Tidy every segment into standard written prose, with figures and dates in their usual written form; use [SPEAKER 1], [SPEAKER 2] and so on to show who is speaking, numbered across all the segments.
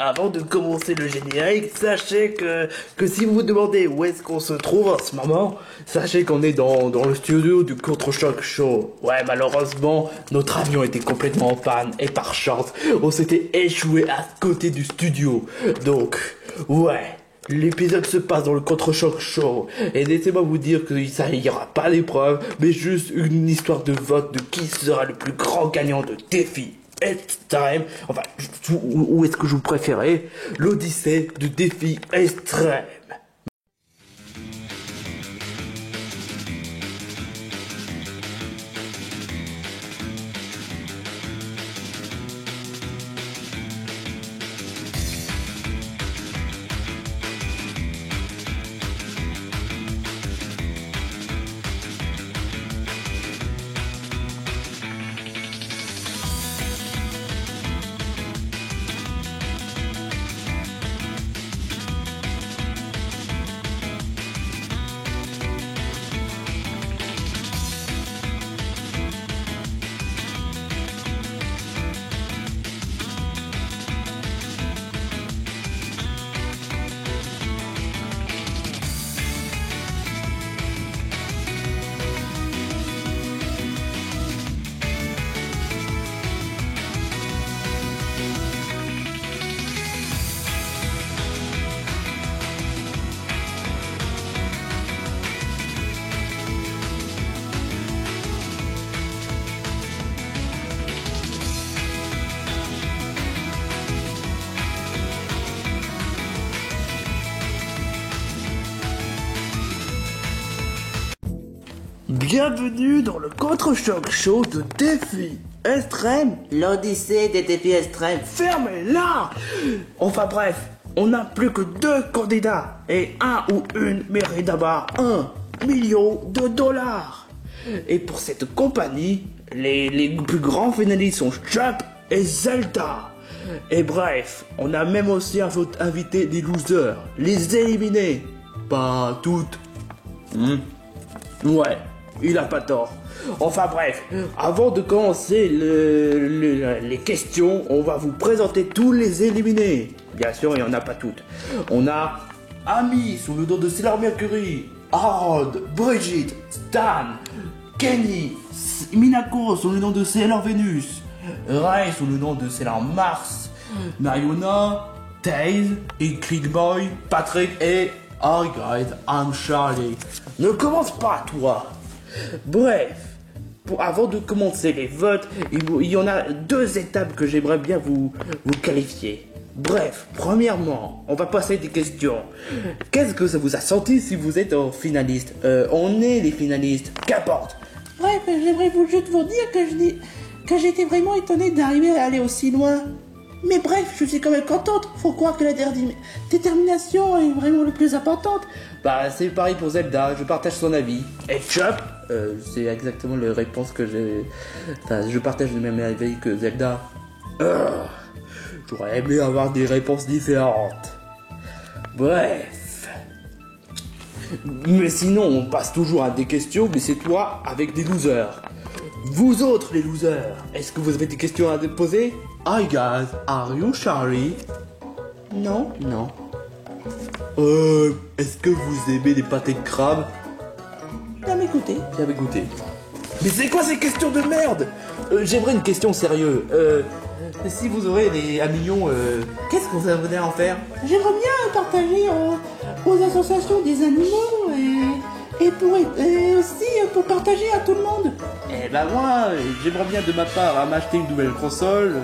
[SPEAKER 1] Avant de commencer le générique, sachez que si vous vous demandez où est-ce qu'on se trouve en ce moment, sachez qu'on est dans le studio du Contre-Choc Show. Ouais, malheureusement, notre avion était complètement en panne et par chance, on s'était échoué à côté du studio. Donc, ouais. L'épisode se passe dans le Contre-Choc Show. Et laissez-moi vous dire que ça n'y aura pas d'épreuve, mais juste une histoire de vote de qui sera le plus grand gagnant de défi extrême. Enfin, où est-ce que je vous préférez? L'Odyssée du défi extrême. Bienvenue dans le Contre-Choc Show de défi extrême, l'Odyssée des défis extrêmes. Fermez-la! Enfin bref, on n'a plus que 2 candidats et un ou une mérite d'avoir 1 million de dollars. Et pour cette compagnie, les plus grands finalistes sont Chup et Zelda. Et bref, on a même aussi invité des losers, les éliminés. Pas toutes. Ouais. Il a pas tort. Enfin bref, avant de commencer les questions, on va vous présenter tous les éliminés. Bien sûr, il n'y en a pas toutes. On a Amy sous le nom de Sailor Mercury, Harold, Brigitte, Stan, Kenny, Minako sous le nom de Sailor Venus, Ray sous le nom de Sailor Mars, Mariona, Taze, King Boy, Patrick et Hi guys, I'm Charlie. Ne commence pas toi. Bref, avant de commencer les votes, il y en a 2 étapes que j'aimerais bien vous qualifier. Bref, premièrement, on va passer des questions. Qu'est-ce que ça vous a senti si vous êtes en finaliste? On est les finalistes, qu'importe.
[SPEAKER 2] Bref, j'aimerais juste vous dire que j'ai été vraiment étonné d'arriver à aller aussi loin. Mais bref, je suis quand même contente. Faut croire que la détermination est vraiment le plus importante.
[SPEAKER 1] Bah, c'est pareil pour Zelda, je partage son avis. Et Chup, c'est exactement la réponse que j'ai... Enfin, je partage le même avis que Zelda. J'aurais aimé avoir des réponses différentes. Bref. Mais sinon, on passe toujours à des questions, mais c'est toi avec des losers. Vous autres, les losers, est-ce que vous avez des questions à poser? Hi guys, are you Charlie?
[SPEAKER 2] Non.
[SPEAKER 1] Non. Est-ce que vous aimez les pâtés de crabe?
[SPEAKER 2] Jamais goûté.
[SPEAKER 1] Jamais goûté. Mais c'est quoi ces questions de merde? J'aimerais une question sérieuse. Si vous aurez un million, qu'est-ce que vous allez en faire?
[SPEAKER 2] J'aimerais bien partager aux associations des animaux et aussi pour partager à tout le monde.
[SPEAKER 1] Eh ben moi, j'aimerais bien de ma part m'acheter une nouvelle console,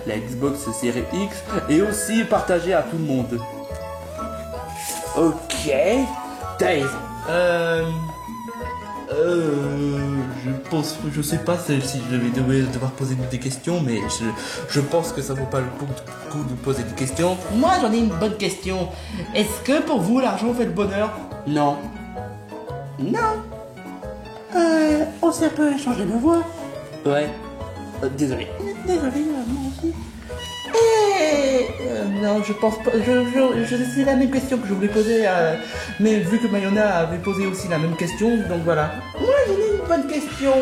[SPEAKER 1] la Xbox Series X, et aussi partager à tout le monde. Ok, Dave. Je sais pas si je vais devoir poser des questions, mais je pense que ça vaut pas le coup de poser des questions.
[SPEAKER 2] Moi, j'en ai une bonne question. Est-ce que pour vous, l'argent fait le bonheur?
[SPEAKER 1] Non.
[SPEAKER 2] Non. On s'est un peu échangé de voix.
[SPEAKER 1] Ouais. Désolé.
[SPEAKER 2] Désolé, moi aussi. Non, je pense pas. C'est la même question que je voulais poser, mais vu que Mayona avait posé aussi la même question, donc voilà. Moi, j'en ai une bonne question.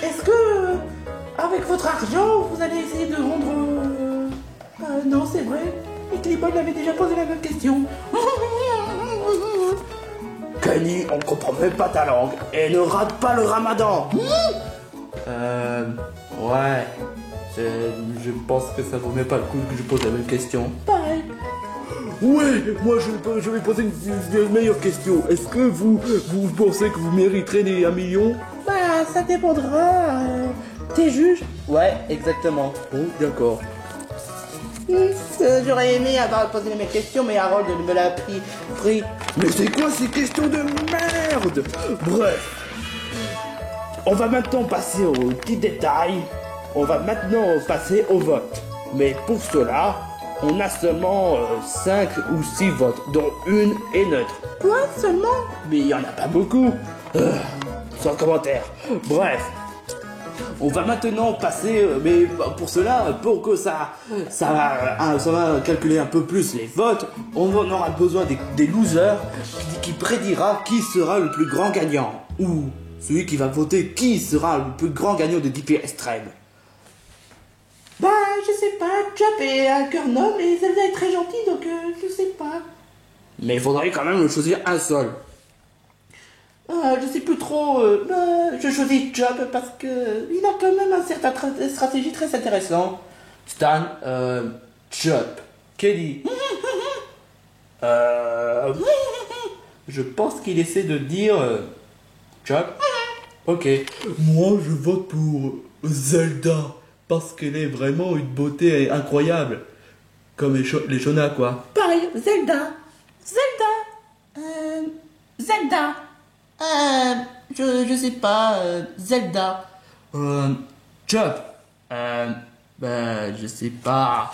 [SPEAKER 2] Est-ce que, avec votre argent, vous allez essayer de rendre... non, c'est vrai. Et Clibon avait déjà posé la même question.
[SPEAKER 1] Kenny, on comprend même pas ta langue et ne rate pas le ramadan. Ouais. Je pense que ça vaut même pas le coup que je pose la même question.
[SPEAKER 2] Pareil.
[SPEAKER 1] Ouais, moi je vais poser une meilleure question. Est-ce que vous pensez que vous mériterez les 1 million?
[SPEAKER 2] Bah, ça dépendra. T'es juge?
[SPEAKER 1] Ouais, exactement. Bon, d'accord.
[SPEAKER 2] J'aurais aimé avoir posé les mêmes questions, mais Harold me l'a pris.
[SPEAKER 1] Mais c'est quoi ces questions de merde? Bref. On va maintenant passer aux petits détails. On va maintenant passer au vote. Mais pour cela, on a seulement 5 ou 6 votes, dont une est neutre.
[SPEAKER 2] Quoi, seulement?
[SPEAKER 1] Mais il n'y en a pas beaucoup. Sans commentaire. Bref. On va maintenant passer, mais pour cela, pour que ça va calculer un peu plus les votes, on aura besoin des losers qui prédira qui sera le plus grand gagnant. Ou celui qui va voter qui sera le plus grand gagnant de DP Extreme.
[SPEAKER 2] Bah, je sais pas, Chop est un cœur noble et Zelda est très gentil, donc je sais pas.
[SPEAKER 1] Mais il faudrait quand même choisir un seul.
[SPEAKER 2] Je sais plus trop, je choisis Chop parce que il a quand même un certain stratégie très intéressant.
[SPEAKER 1] Stan, Chop, Kelly. Je pense qu'il essaie de dire Chop. Ok. Moi, je vote pour Zelda parce qu'elle est vraiment une beauté incroyable, comme les Shona quoi.
[SPEAKER 2] Pareil, Zelda. Je sais pas, Zelda.
[SPEAKER 1] Chop. Je sais pas.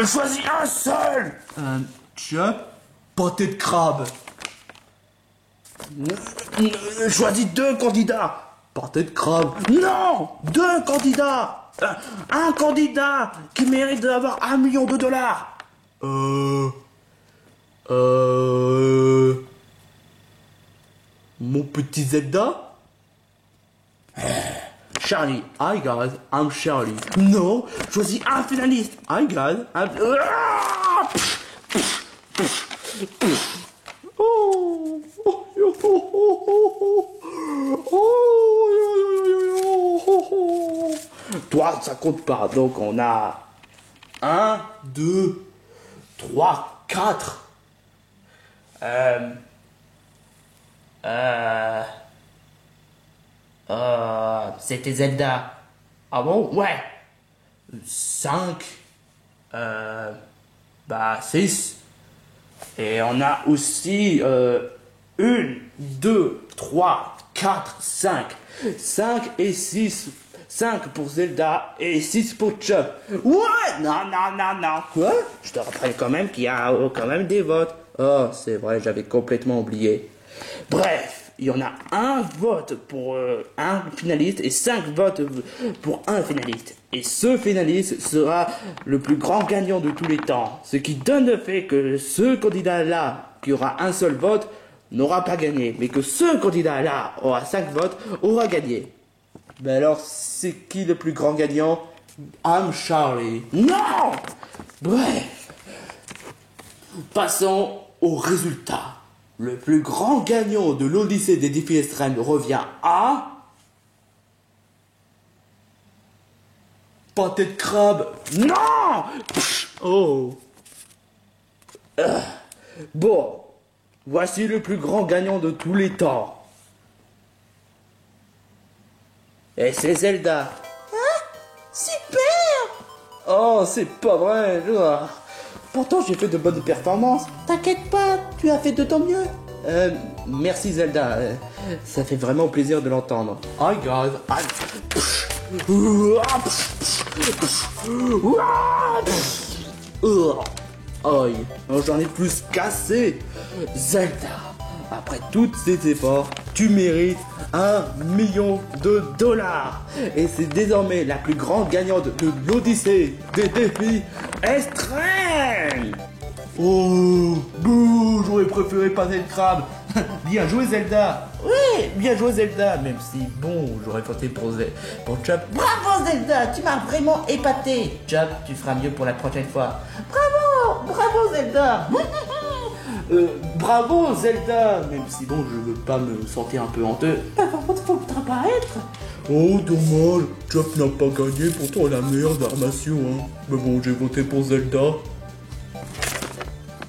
[SPEAKER 1] Choisis un seul. Chop. Pâté de crabe. Choisis 2 candidats. Pâté de crabe. Non, 2 candidats. Un candidat qui mérite d'avoir $1 million. Mon petit Zelda? Charlie. Hi guys, I'm Charlie. Non, choisis un finaliste. Hi guys, I'm... Toi, ça compte pas. Donc on a 1, 2, 3, 4. C'était Zelda. Ah bon? Ouais. 5. 6. Et on a aussi 1, 2, 3, 4, 5. 5 et 6. 5 pour Zelda et 6 pour Chop. Ouais! Non. Quoi? Je te rappelle quand même qu'il y a quand même des votes. Oh, c'est vrai, j'avais complètement oublié. Bref, il y en a un vote pour un finaliste et 5 votes pour un finaliste. Et ce finaliste sera le plus grand gagnant de tous les temps. Ce qui donne le fait que ce candidat-là, qui aura un seul vote, n'aura pas gagné. Mais que ce candidat-là aura 5 votes, aura gagné. Mais alors, c'est qui le plus grand gagnant? I'm Charlie. Non! Bref. Passons au résultat. Le plus grand gagnant de l'Odyssée des défis extrêmes revient à... Pâté de crabe. Non! Oh. Bon. Voici le plus grand gagnant de tous les temps. Et c'est Zelda.
[SPEAKER 2] Hein? Super!
[SPEAKER 1] Oh, c'est pas vrai. Pourtant, j'ai fait de bonnes performances.
[SPEAKER 2] T'inquiète pas, tu as fait de ton mieux.
[SPEAKER 1] Merci Zelda. Ça fait vraiment plaisir de l'entendre. Hi guys. Aïe, j'en ai plus cassé. Zelda, après tous ces efforts, tu mérites $1 million. Et c'est désormais la plus grande gagnante de l'Odyssée des défis extrêmes. Oh, bouh, j'aurais préféré passer le crabe. Bien joué Zelda. Oui, bien joué Zelda, même si, bon, j'aurais voté pour Chop.
[SPEAKER 2] Bravo Zelda, tu m'as vraiment épaté.
[SPEAKER 1] Chop, tu feras mieux pour la prochaine fois.
[SPEAKER 2] Bravo Zelda.
[SPEAKER 1] Bravo Zelda, même si bon, je veux pas me sentir un peu honteux.
[SPEAKER 2] Bah, par contre, faut pas être.
[SPEAKER 1] Oh, dommage, Chop n'a pas gagné, pourtant la meilleure d'armation, hein. Mais bon, j'ai voté pour Zelda.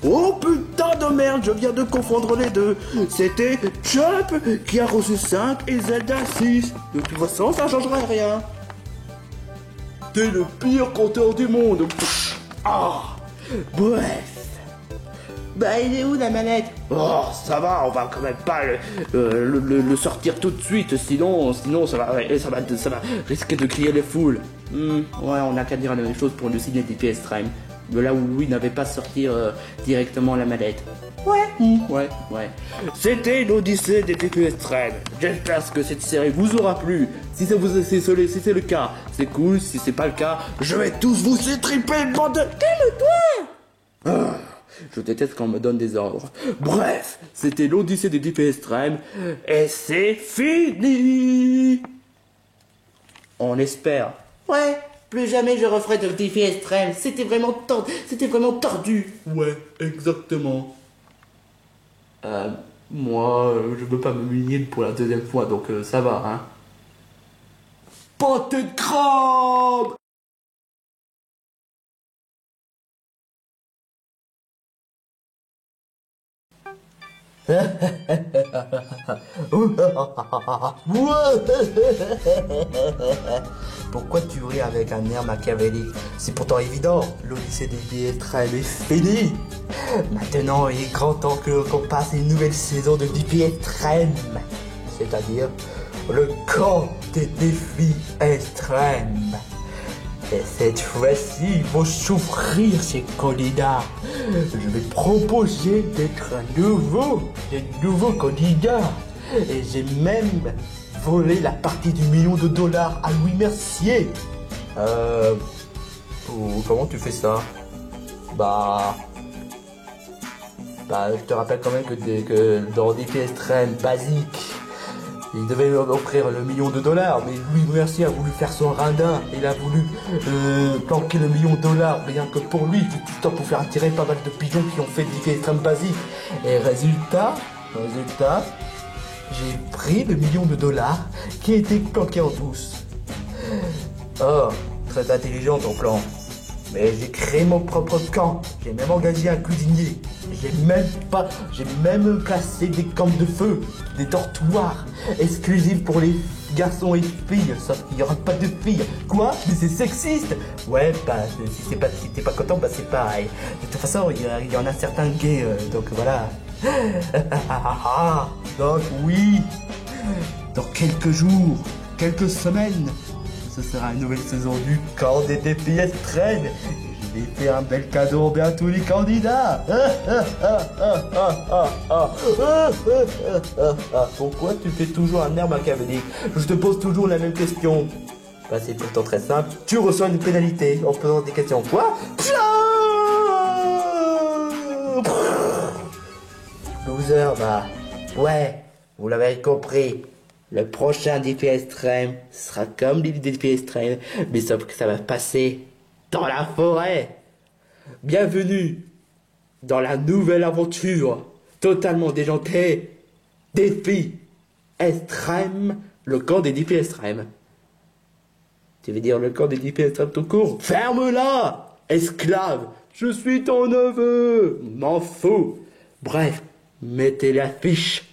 [SPEAKER 1] Oh putain de merde, je viens de confondre les deux. C'était Chop qui a reçu 5 et Zelda 6. De toute façon, ça changerait rien. T'es le pire compteur du monde. Ah, bref.
[SPEAKER 2] Bah, il est où la manette?
[SPEAKER 1] Oh, ça va, on va quand même pas le sortir tout de suite, sinon ça va risquer de crier les foules. Ouais, on n'a qu'à dire la même chose pour le signe des PS Prime. De là où Louis n'avait pas sorti directement la mallette.
[SPEAKER 2] Ouais.
[SPEAKER 1] Ouais. C'était l'Odyssée des DPS Prime. J'espère que cette série vous aura plu. Si c'est le cas, c'est cool. Si c'est pas le cas, je vais tous vous étriper, bande de... Calme-toi. Je déteste quand on me donne des ordres. Bref, c'était l'Odyssée des DPS Prime et c'est fini. On espère.
[SPEAKER 2] Ouais. Plus jamais je referai de défi extrême. C'était vraiment tordu.
[SPEAKER 1] Ouais, exactement. Moi, je veux pas me m'humilier pour la deuxième fois, donc ça va, hein. Pâté de crabe. Pourquoi tu ris avec un air machiavélique? C'est pourtant évident, l'Odyssée des DPS est fini. Maintenant, il est grand temps qu'on passe une nouvelle saison de DPS extrême. C'est-à-dire le camp des défis extrêmes. Et cette fois-ci, ils vont souffrir ces candidats. Je vais proposer d'être de nouveaux candidats. Et j'ai même volé la partie du million de dollars à Louis Mercier. Comment tu fais ça? Je te rappelle quand même que dans des pièces très basiques, il devait lui offrir le million de dollars, mais Louis Mercier a voulu faire son radin. Il a voulu planquer le million de dollars, rien que pour lui, tout le temps pour faire attirer pas mal de pigeons qui ont fait des pièces extrêmes basiques. Et résultat, j'ai pris le million de dollars qui était planqué en douce. Oh, très intelligent ton plan. Mais j'ai créé mon propre camp. J'ai même engagé un cuisinier. J'ai même placé des camps de feu, des dortoirs exclusifs pour les garçons et filles. Sauf qu'il n'y aura pas de filles. Quoi? Mais c'est sexiste. Ouais, si t'es pas content, c'est pareil. De toute façon, il y en a certains gays, donc voilà. Donc oui, dans quelques jours, quelques semaines, ce sera une nouvelle saison du camp des DPS traîne. Je vais faire un bel cadeau à tous les candidats. Pourquoi tu fais toujours un air machiavélique? Je te pose toujours la même question. C'est pourtant très simple. Tu reçois une pénalité en posant des questions. Quoi? Loser, ouais, vous l'avez compris. Le prochain DPS extrême sera comme les DPS extrêmes, mais sauf que ça va passer dans la forêt. Bienvenue dans la nouvelle aventure, totalement déjantée, défi extrême, le camp des DPS extrêmes. Tu veux dire le camp des DPS extrêmes tout court? Ferme-la, esclave, je suis ton neveu, m'en fous. Bref, mettez l'affiche.